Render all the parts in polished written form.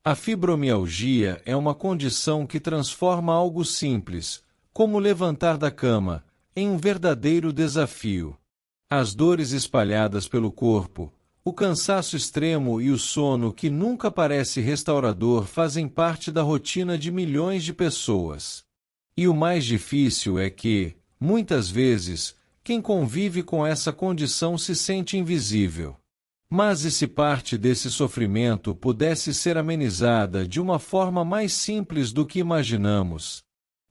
A fibromialgia é uma condição que transforma algo simples, como levantar da cama, em um verdadeiro desafio. As dores espalhadas pelo corpo, o cansaço extremo e o sono que nunca parece restaurador fazem parte da rotina de milhões de pessoas. E o mais difícil é que, muitas vezes, quem convive com essa condição se sente invisível. Mas e se parte desse sofrimento pudesse ser amenizada de uma forma mais simples do que imaginamos?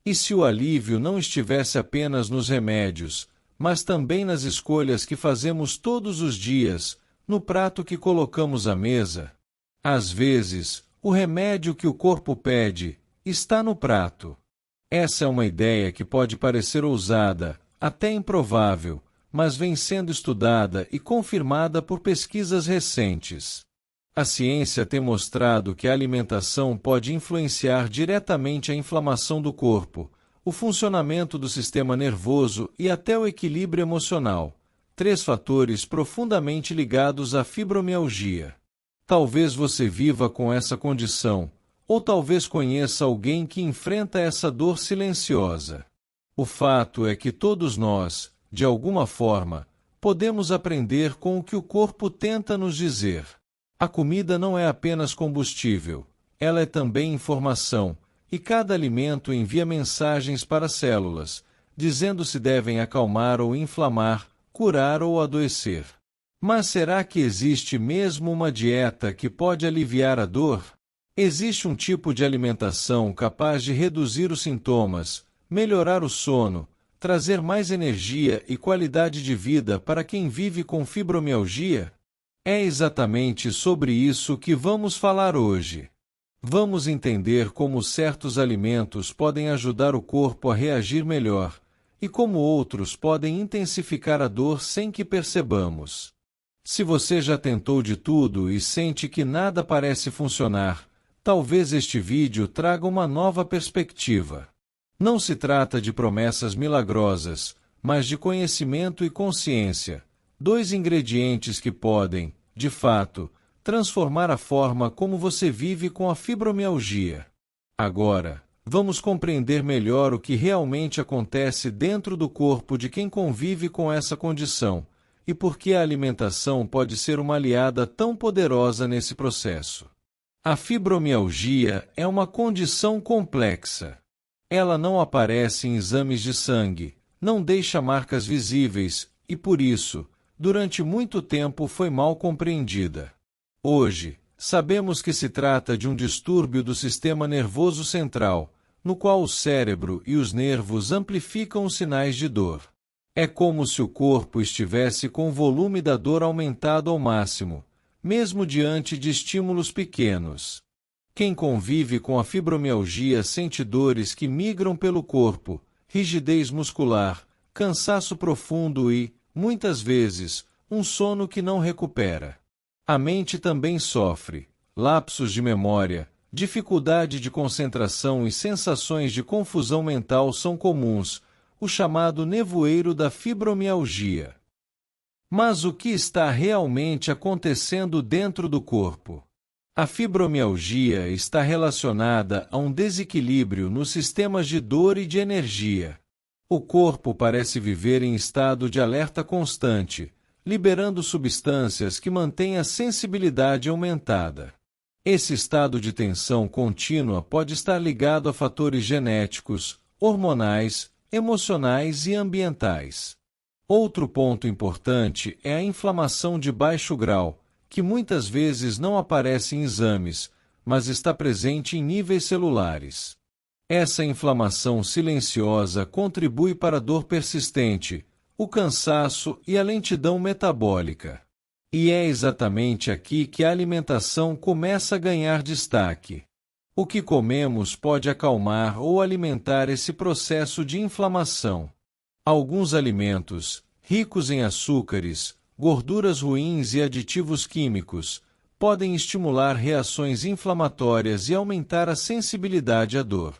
E se o alívio não estivesse apenas nos remédios, mas também nas escolhas que fazemos todos os dias, no prato que colocamos à mesa? Às vezes, o remédio que o corpo pede está no prato. Essa é uma ideia que pode parecer ousada, até improvável, mas vem sendo estudada e confirmada por pesquisas recentes. A ciência tem mostrado que a alimentação pode influenciar diretamente a inflamação do corpo, o funcionamento do sistema nervoso e até o equilíbrio emocional, 3 fatores profundamente ligados à fibromialgia. Talvez você viva com essa condição, ou talvez conheça alguém que enfrenta essa dor silenciosa. O fato é que todos nós, de alguma forma, podemos aprender com o que o corpo tenta nos dizer. A comida não é apenas combustível, ela é também informação, e cada alimento envia mensagens para as células, dizendo se devem acalmar ou inflamar, curar ou adoecer. Mas será que existe mesmo uma dieta que pode aliviar a dor? Existe um tipo de alimentação capaz de reduzir os sintomas, melhorar o sono, trazer mais energia e qualidade de vida para quem vive com fibromialgia? É exatamente sobre isso que vamos falar hoje. Vamos entender como certos alimentos podem ajudar o corpo a reagir melhor, e como outros podem intensificar a dor sem que percebamos. Se você já tentou de tudo e sente que nada parece funcionar, talvez este vídeo traga uma nova perspectiva. Não se trata de promessas milagrosas, mas de conhecimento e consciência, 2 ingredientes que podem, de fato, transformar a forma como você vive com a fibromialgia. Agora, vamos compreender melhor o que realmente acontece dentro do corpo de quem convive com essa condição, e por que a alimentação pode ser uma aliada tão poderosa nesse processo. A fibromialgia é uma condição complexa. Ela não aparece em exames de sangue, não deixa marcas visíveis e, por isso, durante muito tempo foi mal compreendida. Hoje, sabemos que se trata de um distúrbio do sistema nervoso central, no qual o cérebro e os nervos amplificam os sinais de dor. É como se o corpo estivesse com o volume da dor aumentado ao máximo, mesmo diante de estímulos pequenos. Quem convive com a fibromialgia sente dores que migram pelo corpo, rigidez muscular, cansaço profundo e, muitas vezes, um sono que não recupera. A mente também sofre lapsos de memória, dificuldade de concentração e sensações de confusão mental são comuns, o chamado nevoeiro da fibromialgia. Mas o que está realmente acontecendo dentro do corpo? A fibromialgia está relacionada a um desequilíbrio nos sistemas de dor e de energia. O corpo parece viver em estado de alerta constante, liberando substâncias que mantêm a sensibilidade aumentada. Esse estado de tensão contínua pode estar ligado a fatores genéticos, hormonais, emocionais e ambientais. Outro ponto importante é a inflamação de baixo grau, que muitas vezes não aparece em exames, mas está presente em níveis celulares. Essa inflamação silenciosa contribui para a dor persistente, o cansaço e a lentidão metabólica. E é exatamente aqui que a alimentação começa a ganhar destaque. O que comemos pode acalmar ou alimentar esse processo de inflamação. Alguns alimentos, ricos em açúcares, gorduras ruins e aditivos químicos, podem estimular reações inflamatórias e aumentar a sensibilidade à dor.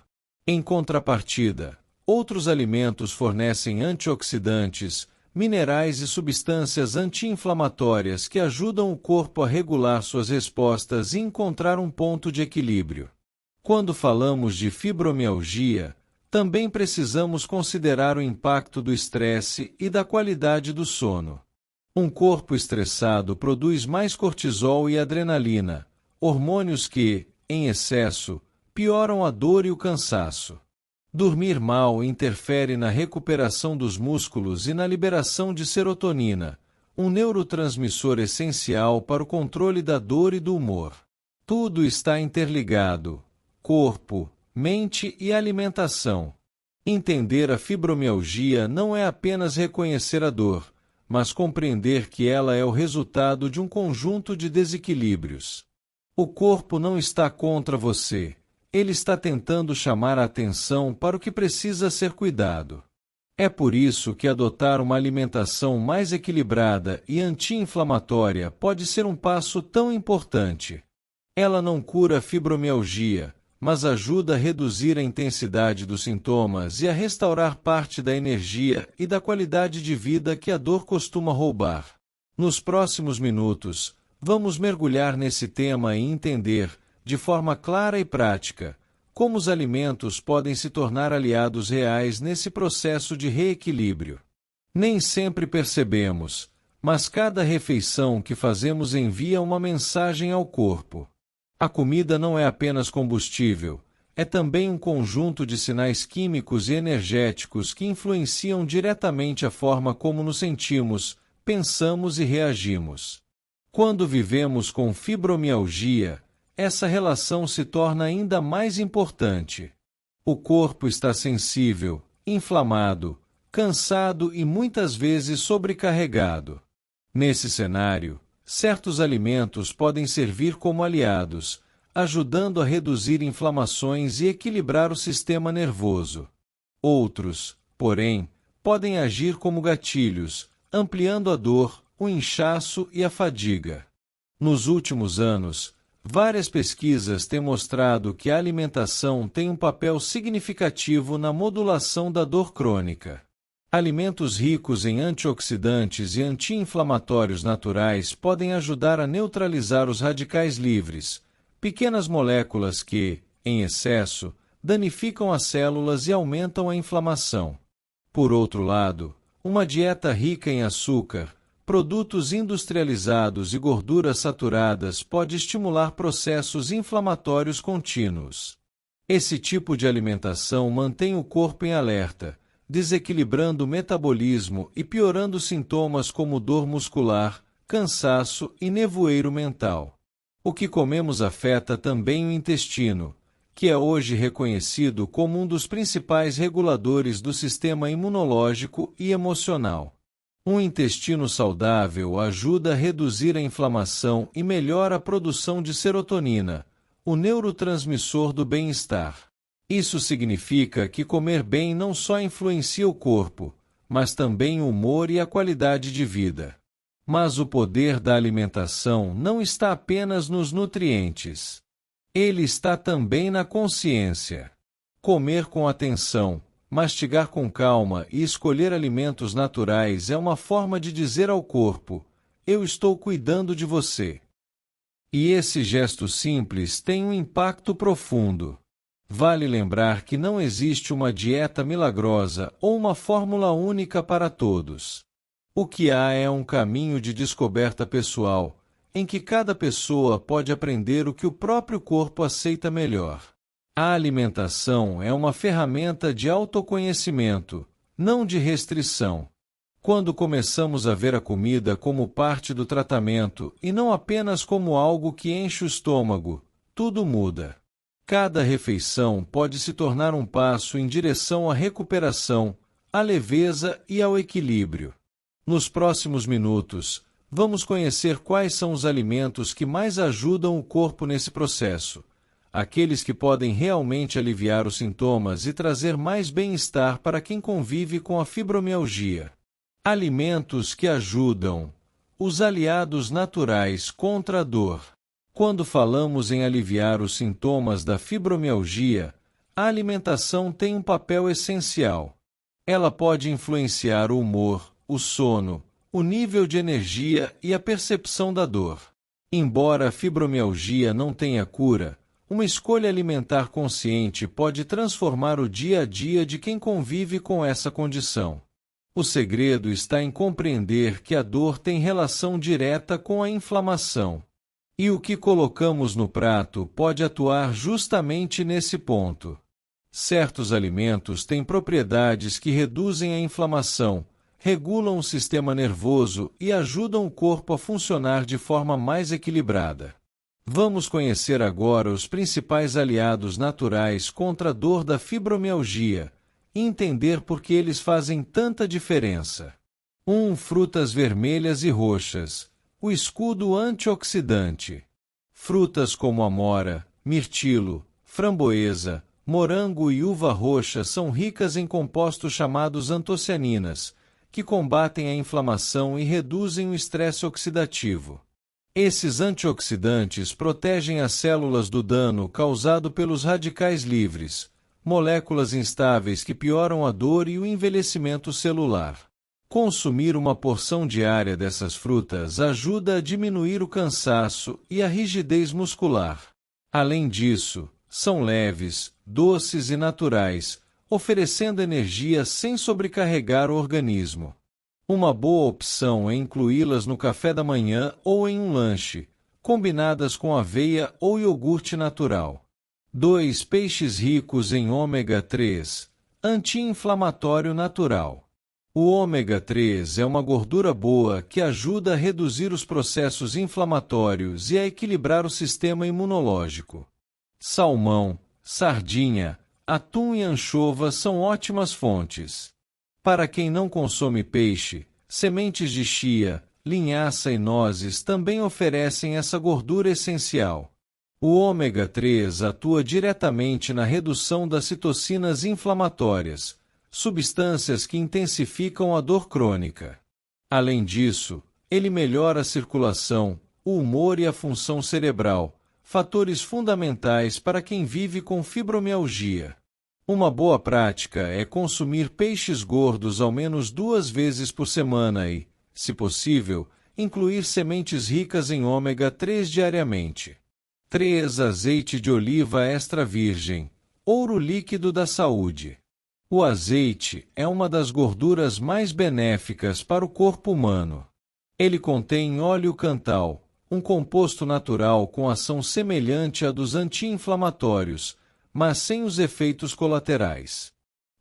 Em contrapartida, outros alimentos fornecem antioxidantes, minerais e substâncias anti-inflamatórias que ajudam o corpo a regular suas respostas e encontrar um ponto de equilíbrio. Quando falamos de fibromialgia, também precisamos considerar o impacto do estresse e da qualidade do sono. Um corpo estressado produz mais cortisol e adrenalina, hormônios que, em excesso, pioram a dor e o cansaço. Dormir mal interfere na recuperação dos músculos e na liberação de serotonina, um neurotransmissor essencial para o controle da dor e do humor. Tudo está interligado: corpo, mente e alimentação. Entender a fibromialgia não é apenas reconhecer a dor, mas compreender que ela é o resultado de um conjunto de desequilíbrios. O corpo não está contra você. Ele está tentando chamar a atenção para o que precisa ser cuidado. É por isso que adotar uma alimentação mais equilibrada e anti-inflamatória pode ser um passo tão importante. Ela não cura a fibromialgia, mas ajuda a reduzir a intensidade dos sintomas e a restaurar parte da energia e da qualidade de vida que a dor costuma roubar. Nos próximos minutos, vamos mergulhar nesse tema e entender, de forma clara e prática, como os alimentos podem se tornar aliados reais nesse processo de reequilíbrio. Nem sempre percebemos, mas cada refeição que fazemos envia uma mensagem ao corpo. A comida não é apenas combustível, é também um conjunto de sinais químicos e energéticos que influenciam diretamente a forma como nos sentimos, pensamos e reagimos. Quando vivemos com fibromialgia, essa relação se torna ainda mais importante. O corpo está sensível, inflamado, cansado e muitas vezes sobrecarregado. Nesse cenário, certos alimentos podem servir como aliados, ajudando a reduzir inflamações e equilibrar o sistema nervoso. Outros, porém, podem agir como gatilhos, ampliando a dor, o inchaço e a fadiga. Nos últimos anos, várias pesquisas têm mostrado que a alimentação tem um papel significativo na modulação da dor crônica. Alimentos ricos em antioxidantes e anti-inflamatórios naturais podem ajudar a neutralizar os radicais livres, pequenas moléculas que, em excesso, danificam as células e aumentam a inflamação. Por outro lado, uma dieta rica em açúcar, produtos industrializados e gorduras saturadas pode estimular processos inflamatórios contínuos. Esse tipo de alimentação mantém o corpo em alerta, desequilibrando o metabolismo e piorando sintomas como dor muscular, cansaço e nevoeiro mental. O que comemos afeta também o intestino, que é hoje reconhecido como um dos principais reguladores do sistema imunológico e emocional. Um intestino saudável ajuda a reduzir a inflamação e melhora a produção de serotonina, o neurotransmissor do bem-estar. Isso significa que comer bem não só influencia o corpo, mas também o humor e a qualidade de vida. Mas o poder da alimentação não está apenas nos nutrientes. Ele está também na consciência. Comer com atenção, mastigar com calma e escolher alimentos naturais é uma forma de dizer ao corpo: eu estou cuidando de você. E esse gesto simples tem um impacto profundo. Vale lembrar que não existe uma dieta milagrosa ou uma fórmula única para todos. O que há é um caminho de descoberta pessoal, em que cada pessoa pode aprender o que o próprio corpo aceita melhor. A alimentação é uma ferramenta de autoconhecimento, não de restrição. Quando começamos a ver a comida como parte do tratamento e não apenas como algo que enche o estômago, tudo muda. Cada refeição pode se tornar um passo em direção à recuperação, à leveza e ao equilíbrio. Nos próximos minutos, vamos conhecer quais são os alimentos que mais ajudam o corpo nesse processo, aqueles que podem realmente aliviar os sintomas e trazer mais bem-estar para quem convive com a fibromialgia. Alimentos que ajudam. Os aliados naturais contra a dor. Quando falamos em aliviar os sintomas da fibromialgia, a alimentação tem um papel essencial. Ela pode influenciar o humor, o sono, o nível de energia e a percepção da dor. Embora a fibromialgia não tenha cura, uma escolha alimentar consciente pode transformar o dia a dia de quem convive com essa condição. O segredo está em compreender que a dor tem relação direta com a inflamação. E o que colocamos no prato pode atuar justamente nesse ponto. Certos alimentos têm propriedades que reduzem a inflamação, regulam o sistema nervoso e ajudam o corpo a funcionar de forma mais equilibrada. Vamos conhecer agora os principais aliados naturais contra a dor da fibromialgia e entender por que eles fazem tanta diferença. 1. Frutas vermelhas e roxas. O escudo antioxidante. Frutas como amora, mirtilo, framboesa, morango e uva roxa são ricas em compostos chamados antocianinas, que combatem a inflamação e reduzem o estresse oxidativo. Esses antioxidantes protegem as células do dano causado pelos radicais livres, moléculas instáveis que pioram a dor e o envelhecimento celular. Consumir uma porção diária dessas frutas ajuda a diminuir o cansaço e a rigidez muscular. Além disso, são leves, doces e naturais, oferecendo energia sem sobrecarregar o organismo. Uma boa opção é incluí-las no café da manhã ou em um lanche, combinadas com aveia ou iogurte natural. 2. Peixes ricos em ômega 3, anti-inflamatório natural. O ômega 3 é uma gordura boa que ajuda a reduzir os processos inflamatórios e a equilibrar o sistema imunológico. Salmão, sardinha, atum e anchovas são ótimas fontes. Para quem não consome peixe, sementes de chia, linhaça e nozes também oferecem essa gordura essencial. O ômega 3 atua diretamente na redução das citocinas inflamatórias, substâncias que intensificam a dor crônica. Além disso, ele melhora a circulação, o humor e a função cerebral, fatores fundamentais para quem vive com fibromialgia. Uma boa prática é consumir peixes gordos ao menos 2 vezes por semana e, se possível, incluir sementes ricas em ômega 3 diariamente. 3. Azeite de oliva extra virgem, ouro líquido da saúde. O azeite é uma das gorduras mais benéficas para o corpo humano. Ele contém óleo cantal, um composto natural com ação semelhante à dos anti-inflamatórios, mas sem os efeitos colaterais.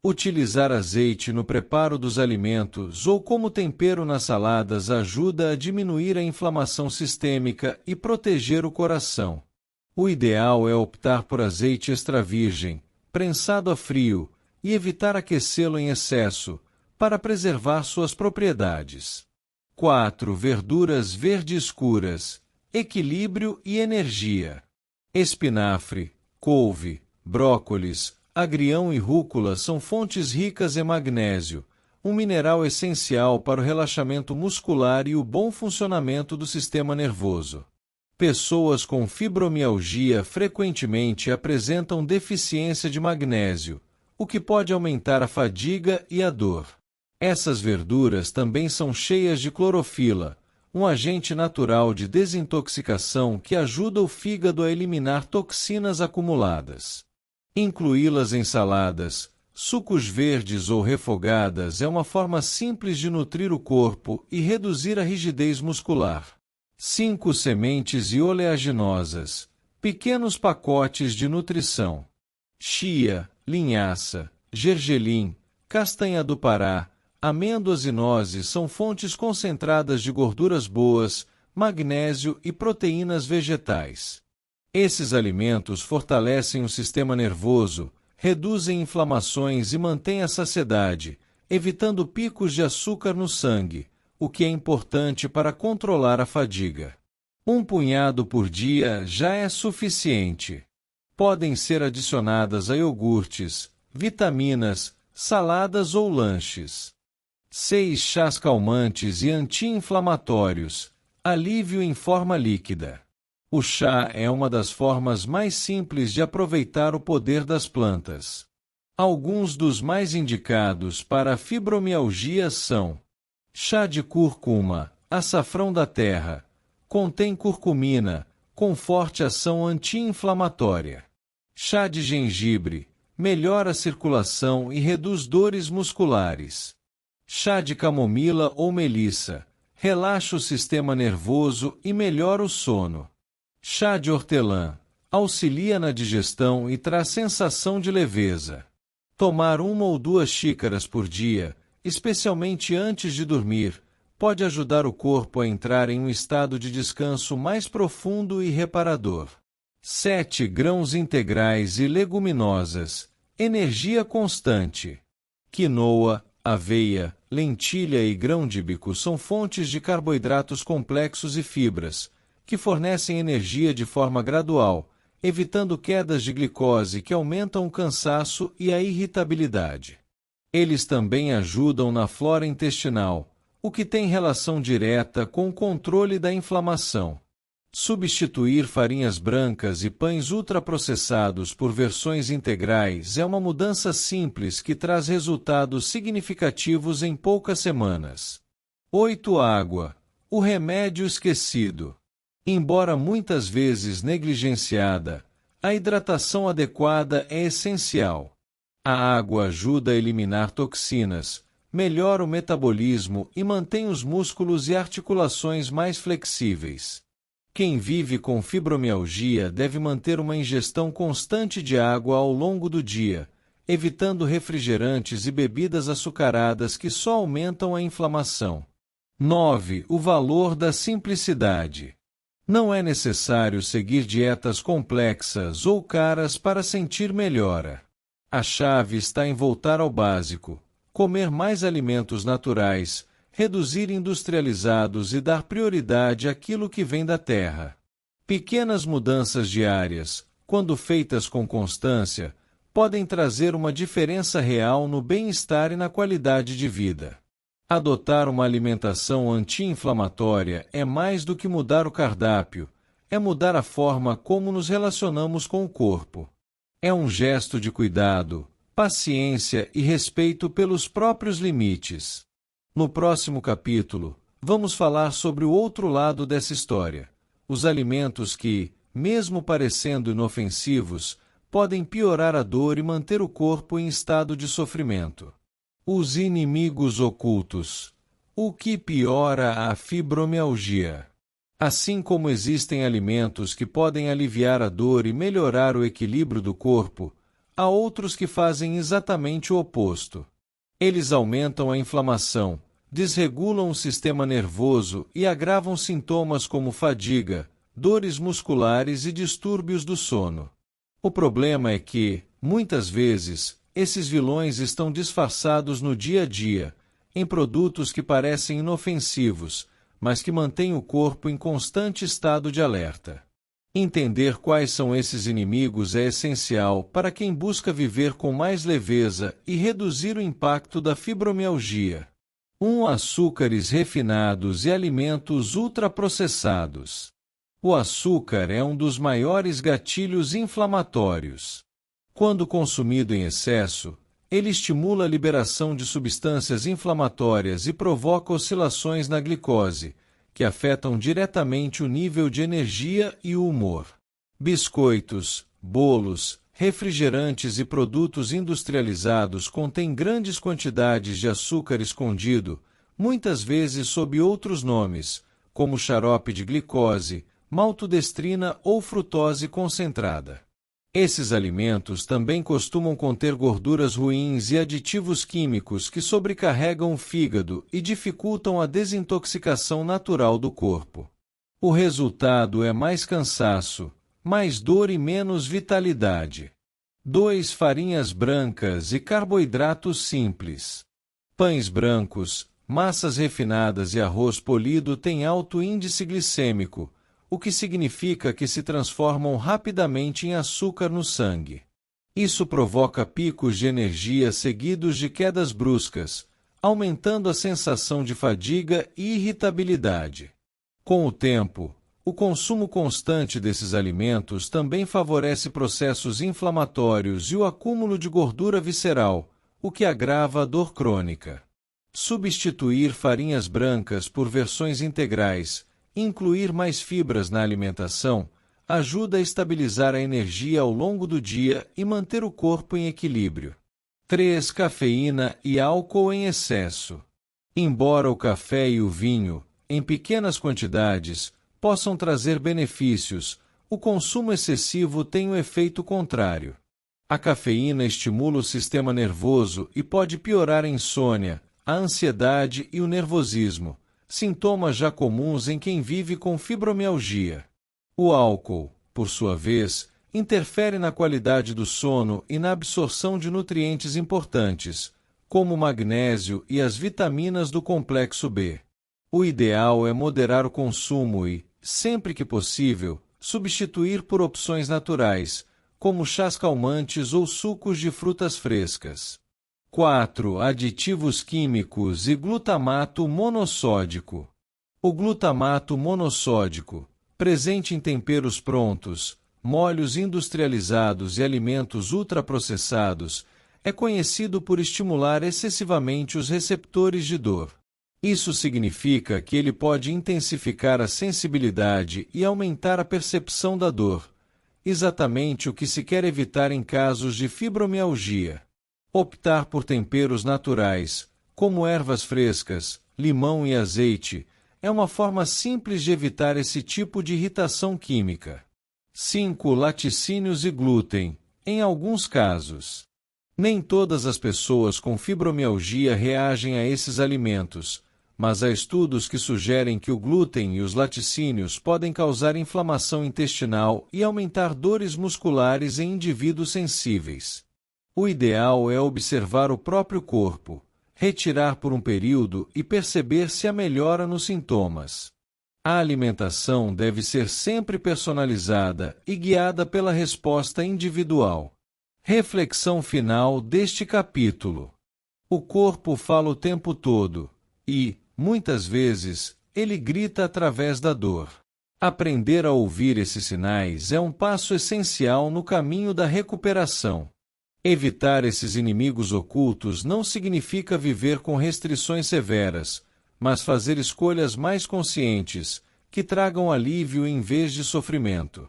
Utilizar azeite no preparo dos alimentos ou como tempero nas saladas ajuda a diminuir a inflamação sistêmica e proteger o coração. O ideal é optar por azeite extra virgem, prensado a frio, e evitar aquecê-lo em excesso, para preservar suas propriedades. 4. Verduras verde escuras, equilíbrio e energia. Espinafre, couve, brócolis, agrião e rúcula são fontes ricas em magnésio, um mineral essencial para o relaxamento muscular e o bom funcionamento do sistema nervoso. Pessoas com fibromialgia frequentemente apresentam deficiência de magnésio, o que pode aumentar a fadiga e a dor. Essas verduras também são cheias de clorofila, um agente natural de desintoxicação que ajuda o fígado a eliminar toxinas acumuladas. Incluí-las em saladas, sucos verdes ou refogadas é uma forma simples de nutrir o corpo e reduzir a rigidez muscular. 5. Sementes e oleaginosas, pequenos pacotes de nutrição. Chia, linhaça, gergelim, castanha do Pará, amêndoas e nozes são fontes concentradas de gorduras boas, magnésio e proteínas vegetais. Esses alimentos fortalecem o sistema nervoso, reduzem inflamações e mantêm a saciedade, evitando picos de açúcar no sangue, o que é importante para controlar a fadiga. 1 punhado por dia já é suficiente. Podem ser adicionadas a iogurtes, vitaminas, saladas ou lanches. 6. Chás calmantes e anti-inflamatórios, alívio em forma líquida. O chá é uma das formas mais simples de aproveitar o poder das plantas. Alguns dos mais indicados para a fibromialgia são Chá de cúrcuma, açafrão da terra. Contém curcumina, com forte ação anti-inflamatória. Chá de gengibre, melhora a circulação e reduz dores musculares. Chá de camomila ou melissa, relaxa o sistema nervoso e melhora o sono. Chá de hortelã, auxilia na digestão e traz sensação de leveza. Tomar 1 ou 2 xícaras por dia, especialmente antes de dormir, pode ajudar o corpo a entrar em um estado de descanso mais profundo e reparador. 7 grãos integrais e leguminosas, energia constante. Quinoa, aveia, lentilha e grão-de-bico são fontes de carboidratos complexos e fibras, que fornecem energia de forma gradual, evitando quedas de glicose que aumentam o cansaço e a irritabilidade. Eles também ajudam na flora intestinal, o que tem relação direta com o controle da inflamação. Substituir farinhas brancas e pães ultraprocessados por versões integrais é uma mudança simples que traz resultados significativos em poucas semanas. 8. Água, o remédio esquecido. Embora muitas vezes negligenciada, a hidratação adequada é essencial. A água ajuda a eliminar toxinas, melhora o metabolismo e mantém os músculos e articulações mais flexíveis. Quem vive com fibromialgia deve manter uma ingestão constante de água ao longo do dia, evitando refrigerantes e bebidas açucaradas que só aumentam a inflamação. 9. O valor da simplicidade. Não é necessário seguir dietas complexas ou caras para sentir melhora. A chave está em voltar ao básico, comer mais alimentos naturais, reduzir industrializados e dar prioridade àquilo que vem da terra. Pequenas mudanças diárias, quando feitas com constância, podem trazer uma diferença real no bem-estar e na qualidade de vida. Adotar uma alimentação anti-inflamatória é mais do que mudar o cardápio, é mudar a forma como nos relacionamos com o corpo. É um gesto de cuidado, paciência e respeito pelos próprios limites. No próximo capítulo, vamos falar sobre o outro lado dessa história: os alimentos que, mesmo parecendo inofensivos, podem piorar a dor e manter o corpo em estado de sofrimento. Os inimigos ocultos. O que piora a fibromialgia? Assim como existem alimentos que podem aliviar a dor e melhorar o equilíbrio do corpo, há outros que fazem exatamente o oposto. Eles aumentam a inflamação, desregulam o sistema nervoso e agravam sintomas como fadiga, dores musculares e distúrbios do sono. O problema é que, muitas vezes, esses vilões estão disfarçados no dia a dia, em produtos que parecem inofensivos, mas que mantêm o corpo em constante estado de alerta. Entender quais são esses inimigos é essencial para quem busca viver com mais leveza e reduzir o impacto da fibromialgia. 1. Açúcares refinados e alimentos ultraprocessados. O açúcar é um dos maiores gatilhos inflamatórios. Quando consumido em excesso, ele estimula a liberação de substâncias inflamatórias e provoca oscilações na glicose, que afetam diretamente o nível de energia e o humor. Biscoitos, bolos, refrigerantes e produtos industrializados contêm grandes quantidades de açúcar escondido, muitas vezes sob outros nomes, como xarope de glicose, maltodestrina ou frutose concentrada. Esses alimentos também costumam conter gorduras ruins e aditivos químicos que sobrecarregam o fígado e dificultam a desintoxicação natural do corpo. O resultado é mais cansaço, mais dor e menos vitalidade. 2. Farinhas brancas e carboidratos simples. Pães brancos, massas refinadas e arroz polido têm alto índice glicêmico, o que significa que se transformam rapidamente em açúcar no sangue. Isso provoca picos de energia seguidos de quedas bruscas, aumentando a sensação de fadiga e irritabilidade. Com o tempo, o consumo constante desses alimentos também favorece processos inflamatórios e o acúmulo de gordura visceral, o que agrava a dor crônica. substituir farinhas brancas por versões integrais, incluir mais fibras na alimentação, ajuda a estabilizar a energia ao longo do dia e manter o corpo em equilíbrio. 3. Cafeína e álcool em excesso. Embora o café e o vinho, em pequenas quantidades, possam trazer benefícios, o consumo excessivo tem um efeito contrário. A cafeína estimula o sistema nervoso e pode piorar a insônia, a ansiedade e o nervosismo, sintomas já comuns em quem vive com fibromialgia. O álcool, por sua vez, interfere na qualidade do sono e na absorção de nutrientes importantes, como o magnésio e as vitaminas do complexo B. O ideal é moderar o consumo e, sempre que possível, substituir por opções naturais, como chás calmantes ou sucos de frutas frescas. 4. Aditivos químicos e glutamato monossódico. O glutamato monossódico, presente em temperos prontos, molhos industrializados e alimentos ultraprocessados, é conhecido por estimular excessivamente os receptores de dor. Isso significa que ele pode intensificar a sensibilidade e aumentar a percepção da dor, exatamente o que se quer evitar em casos de fibromialgia. Optar por temperos naturais, como ervas frescas, limão e azeite, é uma forma simples de evitar esse tipo de irritação química. 5. Laticínios e glúten, em alguns casos. Nem todas as pessoas com fibromialgia reagem a esses alimentos, mas há estudos que sugerem que o glúten e os laticínios podem causar inflamação intestinal e aumentar dores musculares em indivíduos sensíveis. O ideal é observar o próprio corpo, retirar por um período e perceber se há melhora nos sintomas. A alimentação deve ser sempre personalizada e guiada pela resposta individual. Reflexão final deste capítulo. O corpo fala o tempo todo e, muitas vezes, ele grita através da dor. Aprender a ouvir esses sinais é um passo essencial no caminho da recuperação. Evitar esses inimigos ocultos não significa viver com restrições severas, mas fazer escolhas mais conscientes, que tragam alívio em vez de sofrimento.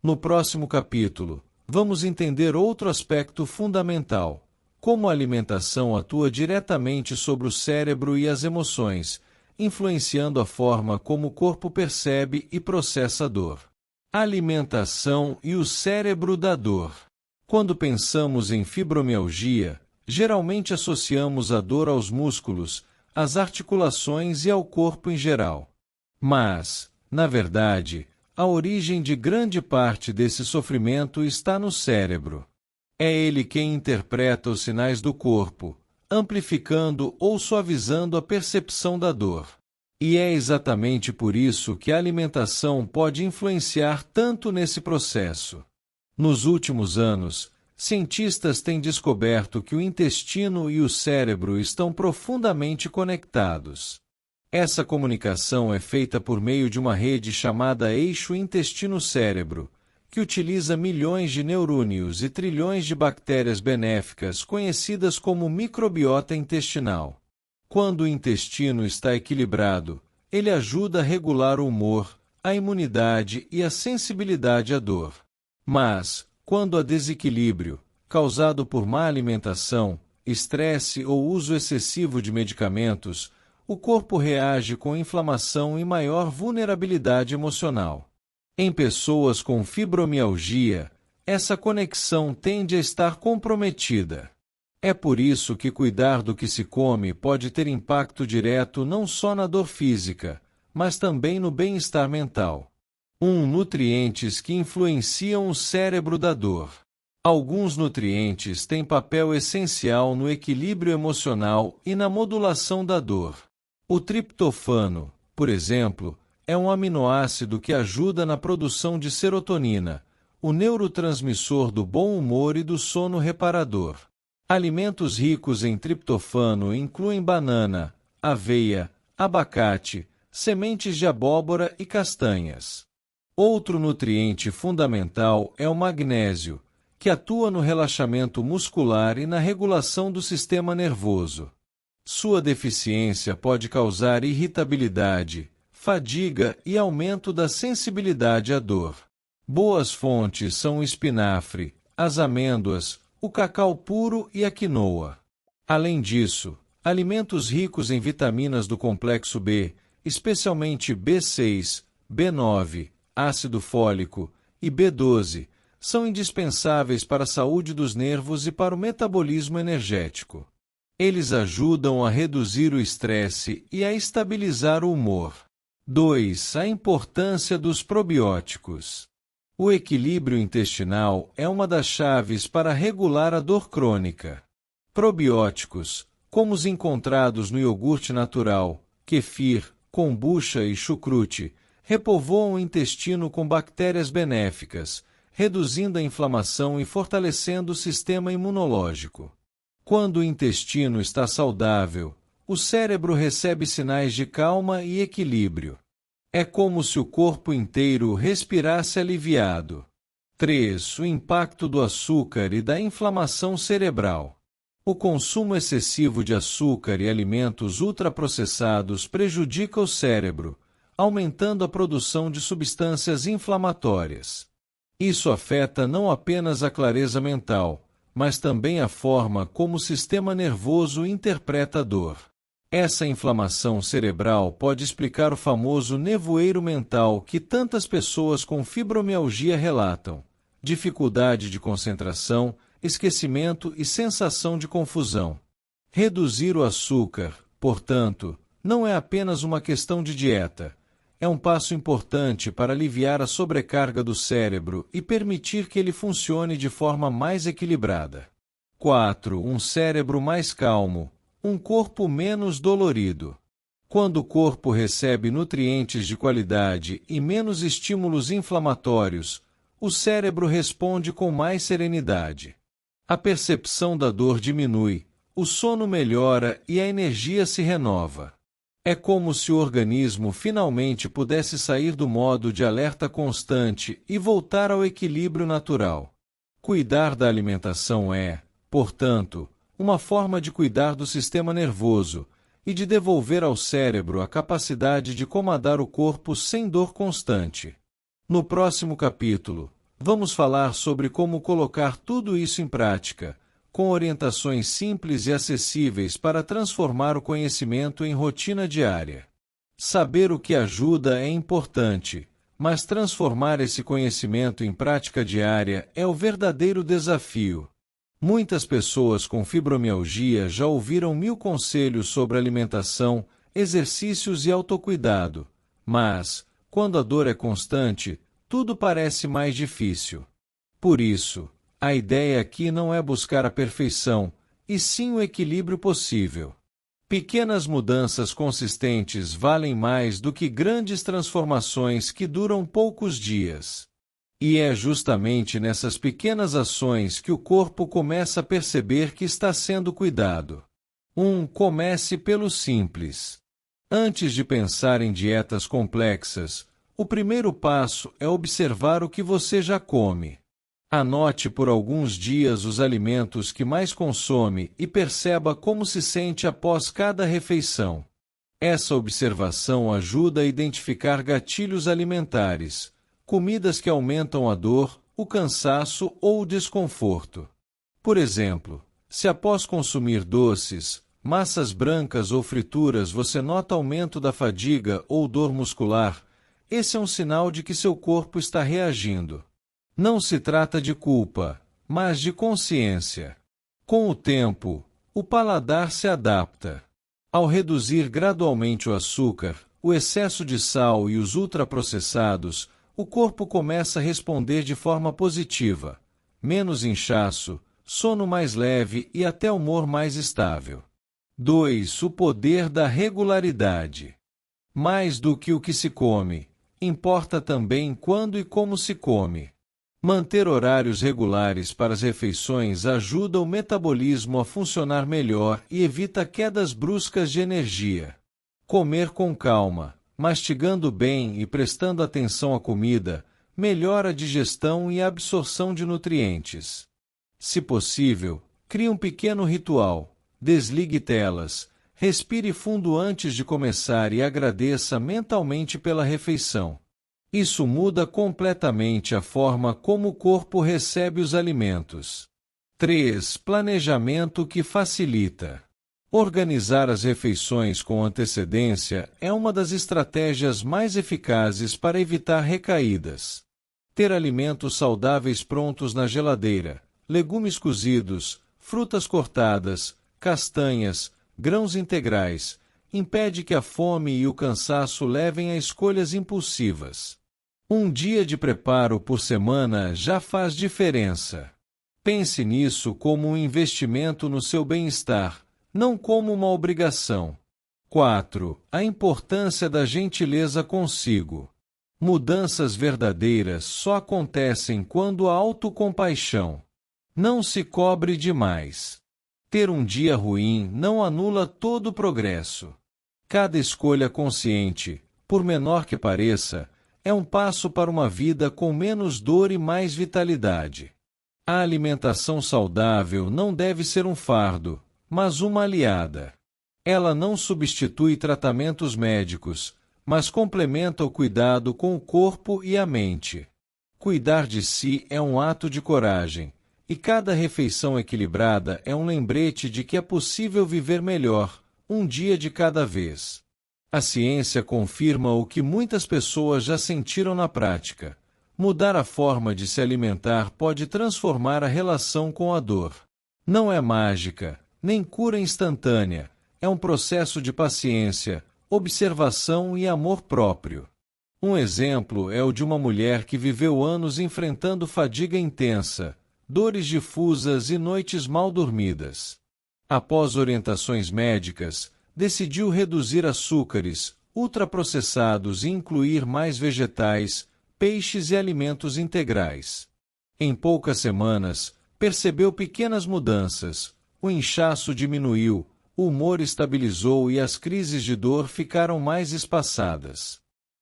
No próximo capítulo, vamos entender outro aspecto fundamental: como a alimentação atua diretamente sobre o cérebro e as emoções, influenciando a forma como o corpo percebe e processa a dor. Alimentação e o cérebro da dor. Quando pensamos em fibromialgia, geralmente associamos a dor aos músculos, às articulações e ao corpo em geral. Mas, na verdade, a origem de grande parte desse sofrimento está no cérebro. É ele quem interpreta os sinais do corpo, amplificando ou suavizando a percepção da dor. E é exatamente por isso que a alimentação pode influenciar tanto nesse processo. Nos últimos anos, cientistas têm descoberto que o intestino e o cérebro estão profundamente conectados. Essa comunicação é feita por meio de uma rede chamada eixo intestino-cérebro, que utiliza milhões de neurônios e trilhões de bactérias benéficas conhecidas como microbiota intestinal. Quando o intestino está equilibrado, ele ajuda a regular o humor, a imunidade e a sensibilidade à dor. Mas, quando há desequilíbrio, causado por má alimentação, estresse ou uso excessivo de medicamentos, o corpo reage com inflamação e maior vulnerabilidade emocional. Em pessoas com fibromialgia, essa conexão tende a estar comprometida. É por isso que cuidar do que se come pode ter impacto direto não só na dor física, mas também no bem-estar mental. Nutrientes que influenciam o cérebro da dor. Alguns nutrientes têm papel essencial no equilíbrio emocional e na modulação da dor. O triptofano, por exemplo, é um aminoácido que ajuda na produção de serotonina, o neurotransmissor do bom humor e do sono reparador. Alimentos ricos em triptofano incluem banana, aveia, abacate, sementes de abóbora e castanhas. Outro nutriente fundamental é o magnésio, que atua no relaxamento muscular e na regulação do sistema nervoso. Sua deficiência pode causar irritabilidade, fadiga e aumento da sensibilidade à dor. Boas fontes são o espinafre, as amêndoas, o cacau puro e a quinoa. Além disso, alimentos ricos em vitaminas do complexo B, especialmente B6, B9, ácido fólico e B12, são indispensáveis para a saúde dos nervos e para o metabolismo energético. Eles ajudam a reduzir o estresse e a estabilizar o humor. 2. A importância dos probióticos. O equilíbrio intestinal é uma das chaves para regular a dor crônica. Probióticos, como os encontrados no iogurte natural, kefir, kombucha e chucrute, repovoam o intestino com bactérias benéficas, reduzindo a inflamação e fortalecendo o sistema imunológico. Quando o intestino está saudável, o cérebro recebe sinais de calma e equilíbrio. É como se o corpo inteiro respirasse aliviado. 3. O impacto do açúcar e da inflamação cerebral. O consumo excessivo de açúcar e alimentos ultraprocessados prejudica o cérebro, aumentando a produção de substâncias inflamatórias. Isso afeta não apenas a clareza mental, mas também a forma como o sistema nervoso interpreta a dor. Essa inflamação cerebral pode explicar o famoso nevoeiro mental que tantas pessoas com fibromialgia relatam: dificuldade de concentração, esquecimento e sensação de confusão. Reduzir o açúcar, portanto, não é apenas uma questão de dieta. É um passo importante para aliviar a sobrecarga do cérebro e permitir que ele funcione de forma mais equilibrada. 4. Um cérebro mais calmo, um corpo menos dolorido. Quando o corpo recebe nutrientes de qualidade e menos estímulos inflamatórios, o cérebro responde com mais serenidade. A percepção da dor diminui, o sono melhora e a energia se renova. É como se o organismo finalmente pudesse sair do modo de alerta constante e voltar ao equilíbrio natural. Cuidar da alimentação é, portanto, uma forma de cuidar do sistema nervoso e de devolver ao cérebro a capacidade de comandar o corpo sem dor constante. No próximo capítulo, vamos falar sobre como colocar tudo isso em prática, com orientações simples e acessíveis para transformar o conhecimento em rotina diária. Saber o que ajuda é importante, mas transformar esse conhecimento em prática diária é o verdadeiro desafio. Muitas pessoas com fibromialgia já ouviram 1000 conselhos sobre alimentação, exercícios e autocuidado, mas, quando a dor é constante, tudo parece mais difícil. Por isso, a ideia aqui não é buscar a perfeição, e sim o equilíbrio possível. Pequenas mudanças consistentes valem mais do que grandes transformações que duram poucos dias. E é justamente nessas pequenas ações que o corpo começa a perceber que está sendo cuidado. 1. Comece pelo simples. Antes de pensar em dietas complexas, o primeiro passo é observar o que você já come. Anote por alguns dias os alimentos que mais consome e perceba como se sente após cada refeição. Essa observação ajuda a identificar gatilhos alimentares, comidas que aumentam a dor, o cansaço ou o desconforto. Por exemplo, se após consumir doces, massas brancas ou frituras você nota aumento da fadiga ou dor muscular, esse é um sinal de que seu corpo está reagindo. Não se trata de culpa, mas de consciência. Com o tempo, o paladar se adapta. Ao reduzir gradualmente o açúcar, o excesso de sal e os ultraprocessados, o corpo começa a responder de forma positiva. Menos inchaço, sono mais leve e até humor mais estável. 2. O poder da regularidade. Mais do que o que se come, importa também quando e como se come. Manter horários regulares para as refeições ajuda o metabolismo a funcionar melhor e evita quedas bruscas de energia. Comer com calma, mastigando bem e prestando atenção à comida, melhora a digestão e a absorção de nutrientes. Se possível, crie um pequeno ritual, desligue telas, Respire fundo antes de começar e agradeça mentalmente pela refeição. Isso muda completamente a forma como o corpo recebe os alimentos. 3. Planejamento que facilita. Organizar as refeições com antecedência é uma das estratégias mais eficazes para evitar recaídas. Ter alimentos saudáveis prontos na geladeira, legumes cozidos, frutas cortadas, castanhas, grãos integrais, impede que a fome e o cansaço levem a escolhas impulsivas. Um dia de preparo por semana já faz diferença. Pense nisso como um investimento no seu bem-estar, não como uma obrigação. 4. A importância da gentileza consigo. Mudanças verdadeiras só acontecem quando há autocompaixão. Não se cobre demais. Ter um dia ruim não anula todo o progresso. Cada escolha consciente, por menor que pareça, é um passo para uma vida com menos dor e mais vitalidade. A alimentação saudável não deve ser um fardo, mas uma aliada. Ela não substitui tratamentos médicos, mas complementa o cuidado com o corpo e a mente. Cuidar de si é um ato de coragem, e cada refeição equilibrada é um lembrete de que é possível viver melhor, um dia de cada vez. A ciência confirma o que muitas pessoas já sentiram na prática. Mudar a forma de se alimentar pode transformar a relação com a dor. Não é mágica, nem cura instantânea, é um processo de paciência, observação e amor próprio. Um exemplo é o de uma mulher que viveu anos enfrentando fadiga intensa, dores difusas e noites mal dormidas. Após orientações médicas, decidiu reduzir açúcares, ultraprocessados e incluir mais vegetais, peixes e alimentos integrais. Em poucas semanas, percebeu pequenas mudanças, o inchaço diminuiu, o humor estabilizou e as crises de dor ficaram mais espaçadas.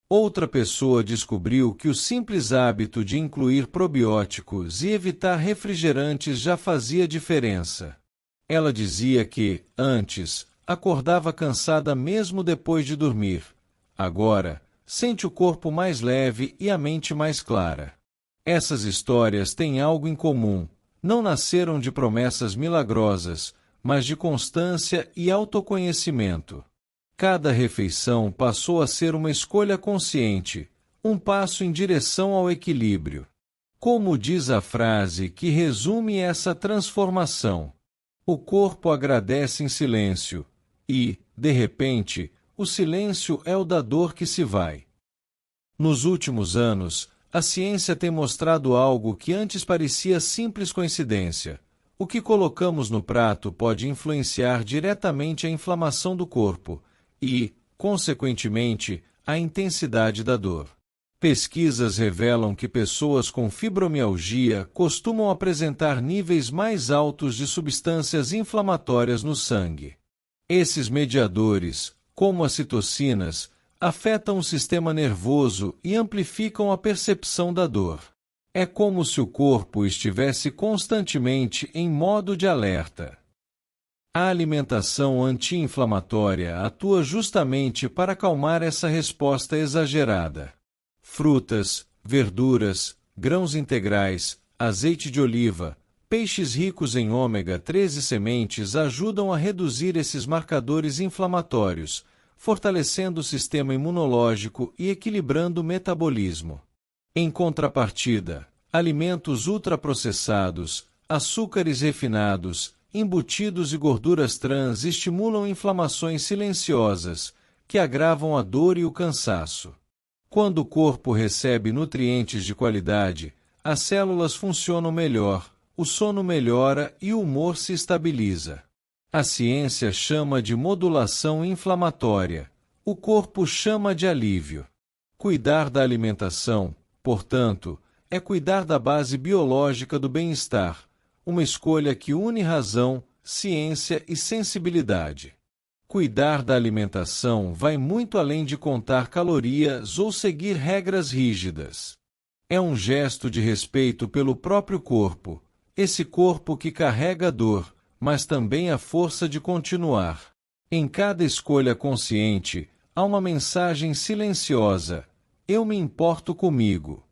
Outra pessoa descobriu que o simples hábito de incluir probióticos e evitar refrigerantes já fazia diferença. Ela dizia que, antes, acordava cansada mesmo depois de dormir. Agora, sente o corpo mais leve e a mente mais clara. Essas histórias têm algo em comum. Não nasceram de promessas milagrosas, mas de constância e autoconhecimento. Cada refeição passou a ser uma escolha consciente, um passo em direção ao equilíbrio. Como diz a frase que resume essa transformação? O corpo agradece em silêncio, e, de repente, o silêncio é o da dor que se vai. Nos últimos anos, a ciência tem mostrado algo que antes parecia simples coincidência. O que colocamos no prato pode influenciar diretamente a inflamação do corpo e, consequentemente, a intensidade da dor. Pesquisas revelam que pessoas com fibromialgia costumam apresentar níveis mais altos de substâncias inflamatórias no sangue. Esses mediadores, como as citocinas, afetam o sistema nervoso e amplificam a percepção da dor. É como se o corpo estivesse constantemente em modo de alerta. A alimentação anti-inflamatória atua justamente para acalmar essa resposta exagerada. Frutas, verduras, grãos integrais, azeite de oliva, peixes ricos em ômega 3 e sementes ajudam a reduzir esses marcadores inflamatórios, fortalecendo o sistema imunológico e equilibrando o metabolismo. Em contrapartida, alimentos ultraprocessados, açúcares refinados, embutidos e gorduras trans estimulam inflamações silenciosas, que agravam a dor e o cansaço. Quando o corpo recebe nutrientes de qualidade, as células funcionam melhor, o sono melhora e o humor se estabiliza. A ciência chama de modulação inflamatória, o corpo chama de alívio. Cuidar da alimentação, portanto, é cuidar da base biológica do bem-estar, uma escolha que une razão, ciência e sensibilidade. Cuidar da alimentação vai muito além de contar calorias ou seguir regras rígidas. É um gesto de respeito pelo próprio corpo, esse corpo que carrega a dor, mas também a força de continuar. Em cada escolha consciente, há uma mensagem silenciosa: eu me importo comigo.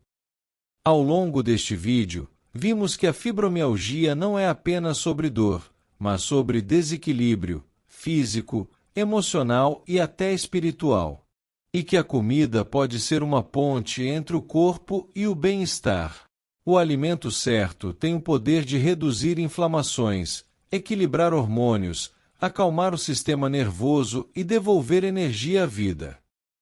Ao longo deste vídeo, vimos que a fibromialgia não é apenas sobre dor, mas sobre desequilíbrio físico, emocional e até espiritual. E que a comida pode ser uma ponte entre o corpo e o bem-estar. O alimento certo tem o poder de reduzir inflamações, equilibrar hormônios, acalmar o sistema nervoso e devolver energia à vida.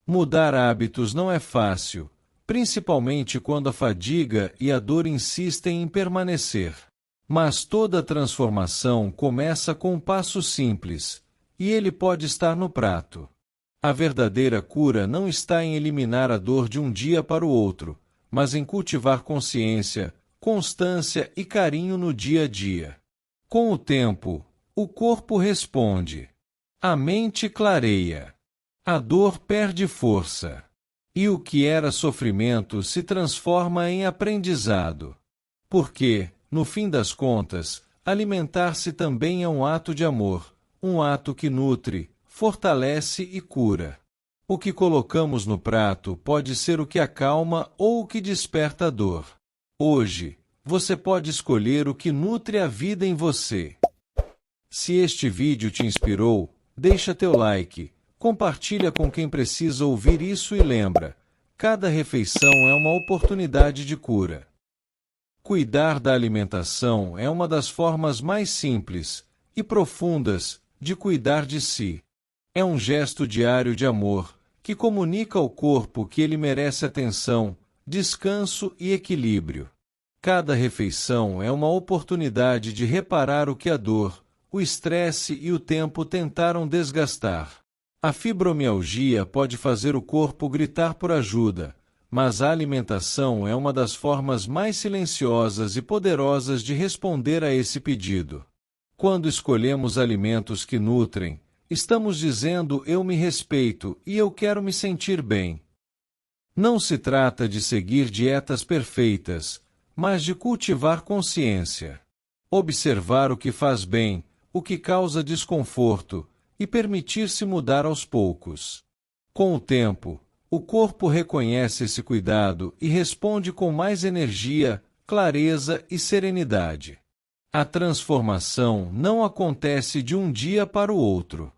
Mudar hábitos não é fácil, principalmente quando a fadiga e a dor insistem em permanecer. Mas toda transformação começa com um passo simples, e ele pode estar no prato. A verdadeira cura não está em eliminar a dor de um dia para o outro, mas em cultivar consciência, constância e carinho no dia a dia. Com o tempo, o corpo responde. A mente clareia. A dor perde força. E o que era sofrimento se transforma em aprendizado. Porque, no fim das contas, alimentar-se também é um ato de amor, um ato que nutre, fortalece e cura. O que colocamos no prato pode ser o que acalma ou o que desperta a dor. Hoje, você pode escolher o que nutre a vida em você. Se este vídeo te inspirou, deixa teu like, compartilha com quem precisa ouvir isso e lembra, cada refeição é uma oportunidade de cura. Cuidar da alimentação é uma das formas mais simples e profundas de cuidar de si. É um gesto diário de amor que comunica ao corpo que ele merece atenção, descanso e equilíbrio. Cada refeição é uma oportunidade de reparar o que a dor, o estresse e o tempo tentaram desgastar. A fibromialgia pode fazer o corpo gritar por ajuda, mas a alimentação é uma das formas mais silenciosas e poderosas de responder a esse pedido. Quando escolhemos alimentos que nutrem, estamos dizendo eu me respeito e eu quero me sentir bem. Não se trata de seguir dietas perfeitas, mas de cultivar consciência. Observar o que faz bem, o que causa desconforto, e permitir-se mudar aos poucos. Com o tempo, o corpo reconhece esse cuidado e responde com mais energia, clareza e serenidade. A transformação não acontece de um dia para o outro.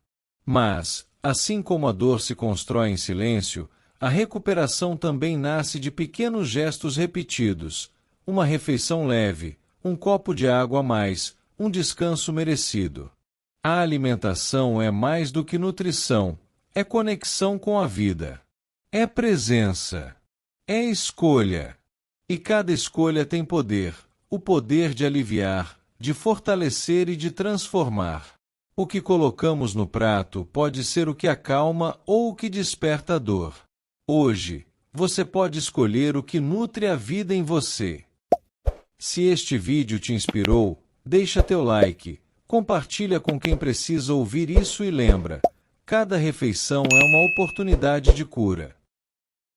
Mas, assim como a dor se constrói em silêncio, a recuperação também nasce de pequenos gestos repetidos, uma refeição leve, um copo de água a mais, um descanso merecido. A alimentação é mais do que nutrição, é conexão com a vida. É presença. É escolha. E cada escolha tem poder, o poder de aliviar, de fortalecer e de transformar. O que colocamos no prato pode ser o que acalma ou o que desperta a dor. Hoje, você pode escolher o que nutre a vida em você. Se este vídeo te inspirou, deixa teu like, compartilha com quem precisa ouvir isso e lembra, cada refeição é uma oportunidade de cura.